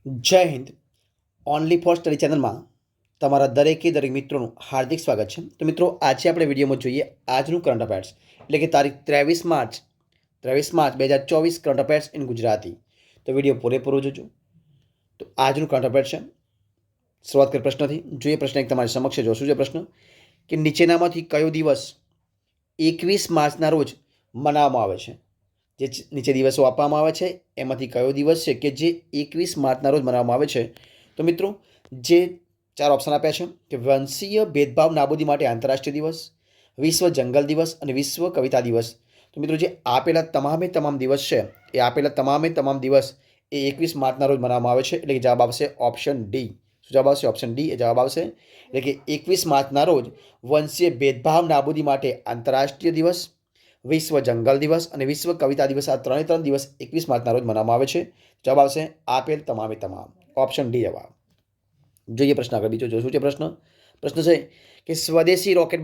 જય Hind. Only for study ચેનલમાં તમારા દરેક મિત્રોનું હાર્દિક સ્વાગત છે. તો મિત્રો, આજે આપણે વિડીયોમાં જોઈએ આજનું કરંટ અફેર્સ, એટલે કે તારીખ 23 March 2024 current affairs in Gujarati. તો વિડીયો પૂરેપૂરો જોજો. તો આજનું કરંટ અફેર્સ છે. શરૂઆત કરી પ્રશ્નથી. જોઈએ પ્રશ્ન એક તમારી સમક્ષ જોશું છે પ્રશ્ન કે નીચેનામાંથી કયો દિવસ 21 માર્ચના રોજ મનાવવામાં આવે છે? જે નીચે દિવસો આપવામાં આવે છે એમાંથી કયો દિવસ છે કે જે 21 માર્ચના રોજ મનાવવામાં આવે છે? તો મિત્રો, જે ચાર ઓપ્શન આપ્યા છે કે વંશીય ભેદભાવ નાબૂદી માટે આંતરરાષ્ટ્રીય દિવસ, વિશ્વ જંગલ દિવસ અને વિશ્વ કવિતા દિવસ. તો મિત્રો, જે આપેલા તમામ દિવસ છે એ આપેલા તમામ દિવસ એ 21 માર્ચના રોજ મનાવવામાં આવે છે. એટલે કે જવાબ આવશે ઓપ્શન ડી. શું જવાબ આવશે? ઓપ્શન ડી એ જવાબ આવશે. એટલે કે 21 માર્ચના રોજ વંશીય ભેદભાવ નાબૂદી માટે આંતરરાષ્ટ્રીય દિવસ, વિશ્વ જંગલ દિવસ અને વિશ્વ કવિતા દિવસ, આ ત્રણ દિવસ 21 માર્ચના રોજ મનાવવામાં આવે છે. જવાબ આવશે આપેલ તમામ. ઓપ્શન ડી જવાબ. જોઈએ પ્રશ્ન આગળ બીજો જોશું છે પ્રશ્ન છે કે સ્વદેશી રોકેટ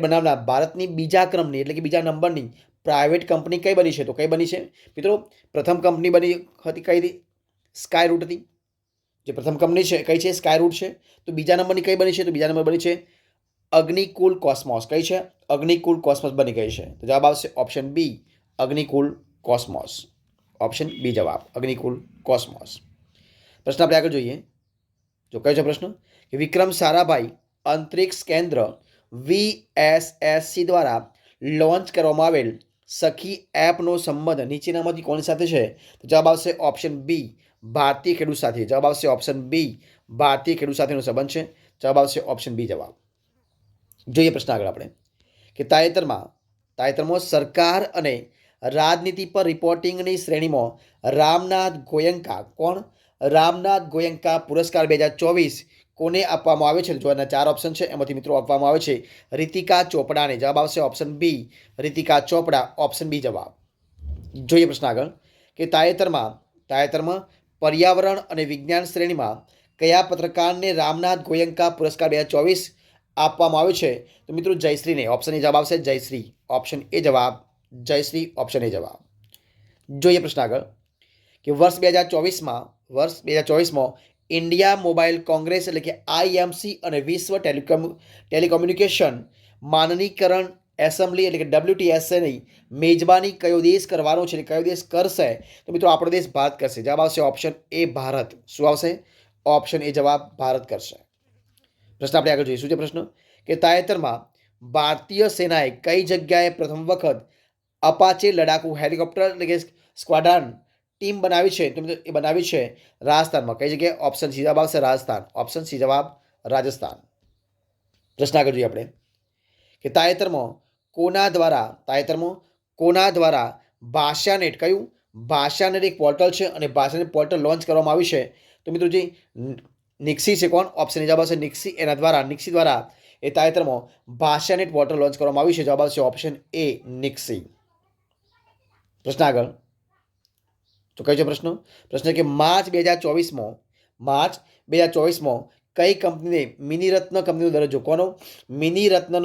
બનાવનાર ભારતની બીજા ક્રમની એટલે કે બીજા નંબરની પ્રાઇવેટ કંપની કઈ બની છે? તો કઈ બની છે મિત્રો? પ્રથમ કંપની બની હતી કઈ? સ્કાય રૂટ હતી. જે પ્રથમ કંપની છે કઈ છે? સ્કાય રૂટ છે. તો બીજા નંબરની કઈ બની છે? તો બીજા નંબર બની છે અગ્નિકુલ કોસ્મોસ. કઈ છે? અગ્નિકુલ કોસ્મોસ બની ગઈ છે. તો જવાબ આવશે option B, Agnikul Cosmos. Option B જવાબ, અગ્નિકુલ કોસ્મોસ. પ્રશ્ન આપણે આગળ જોઈએ. જો કયો છે પ્રશ્ન કે વિક્રમ સારાભાઈ અંતરિક્ષ કેન્દ્ર VSSC દ્વારા લોન્ચ કરવામાં આવેલ સખી એપનો સંબંધ નીચેનામાંથી કોની સાથે છે? તો જવાબ આવશે ઓપ્શન બી, ભારતીય ખેડૂત સાથે. જવાબ આવશે ઓપ્શન બી, ભારતીય ખેડૂત સાથેનો સંબંધ છે. જવાબ આવશે ઓપ્શન બી જવાબ. જોઈએ પ્રશ્ન આગળ આપણે કે તાજેતરમાં સરકાર અને રાજનીતિ પર રિપોર્ટિંગની શ્રેણીમાં રામનાથ ગોયંકા પુરસ્કાર 2024 કોને આપવામાં આવે છે? જો એના ચાર ઓપ્શન છે એમાંથી મિત્રો આપવામાં આવે છે રીતિકા ચોપડાને. જવાબ આવશે ઓપ્શન બી, રીતિકા ચોપડા. ઓપ્શન બી જવાબ. જોઈએ પ્રશ્ન આગળ કે તાજેતરમાં પર્યાવરણ અને વિજ્ઞાન શ્રેણીમાં કયા પત્રકારને રામનાથ ગોયંકા પુરસ્કાર 2024 આપવામાં આવ્યો છે? તો મિત્રો જયશ્રીને. ઓપ્શન એ જવાબ આવશે જયશ્રી. ઓપ્શન એ જવાબ, જયશ્રી. ઓપ્શન એ જવાબ. જોઈએ પ્રશ્ન આગળ કે વર્ષ 2024માં ઇન્ડિયા મોબાઈલ કોંગ્રેસ એટલે કે IMC અને વિશ્વ ટેલિકોમ્યુનિકેશન માનનીકરણ એસેમ્બલી એટલે કે WTSAની મેજબાની કયો દેશ કરવાનો છે? કયો દેશ કરશે? તો મિત્રો આપણો દેશ ભારત કરશે. જવાબ આવશે ઓપ્શન એ ભારત. શું આવશે? ઓપ્શન એ જવાબ, ભારત કરશે. પ્રશ્ન આપણે આગળ જોઈશું છે પ્રશ્ન કે તાજેતરમાં ભારતીય સેનાએ કઈ જગ્યાએ પ્રથમ વખત અપાચે લડાકુ હેલિકોપ્ટર એટલે કે સ્ક્વાડ્રન ટીમ બનાવી છે? તો એ બનાવી છે રાજસ્થાનમાં. કઈ જગ્યાએ? ઓપ્શન સી જવાબ આવશે રાજસ્થાન. ઓપ્શન સી જવાબ, રાજસ્થાન. પ્રશ્ન આગળ જોઈએ આપણે કે તાજેતરમાં કોના દ્વારા ભાષાનેટ, કયું? ભાષાનેટ એક પોર્ટલ છે અને ભાષાનેટ પોર્ટલ લોન્ચ કરવામાં આવ્યું છે. તો મિત્રો જે નિક્સી છે, કોણ? ઓપ્શન એ જવાબ આવશે નિક્સી. નિક્સી દ્વારા એ તાજેતરમાં ભાષાનેટ પોર્ટલ લોન્ચ કરવામાં આવ્યું છે. જવાબ આવશે ઓપ્શન એ, નિક્સી. પ્રશ્ન આગળ તો કયો છે પ્રશ્ન કે માર્ચ 2024માં કઈ કંપનીને મિનિરત્ન કંપનીનો દરજ્જો, કોનો? મિનિરત્ન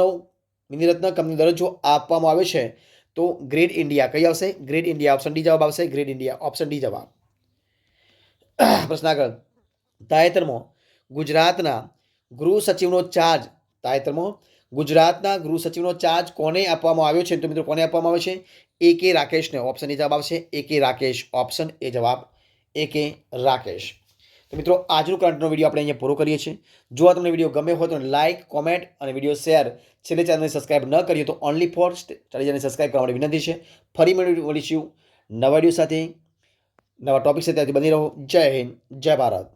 કંપનીનો દરજ્જો આપવામાં આવ્યો છે? તો ગ્રેડ ઇન્ડિયા. કઈ આવશે? Grade India. ઓપ્શન ડી જવાબ આવશે, ગ્રેડ ઇન્ડિયા. ઓપ્શન ડી જવાબ. પ્રશ્ન આગળ તાજેતરમાં ગુજરાતના ગૃહ સચિવનો ચાર્જ કોને આપવામાં આવ્યો છે? તો મિત્રો કોને આપવામાં આવ્યો છે? AK રાકેશને. ઓપ્શન એ જવાબ આવશે AK રાકેશ. ઓપ્શન એ જવાબ, AK રાકેશ. તો મિત્રો આજનો કરંટનો વિડીયો આપણે અહીંયા પૂરો કરીએ છીએ. જો આ તમને વિડીયો ગમે હોય તો લાઇક, કોમેન્ટ અને વિડીયો શેર. છેલ્લે ચેનલને સબસ્ક્રાઇબ ન કરીએ તો ઓનલી ફોર સ્ટડીને સબસ્ક્રાઇબ કરવા માટે વિનંતી છે. ફરી મળીશું નવા વિડીયો સાથે, નવા ટોપિક સાથે. બની રહો. જય હિન્દ, જય ભારત.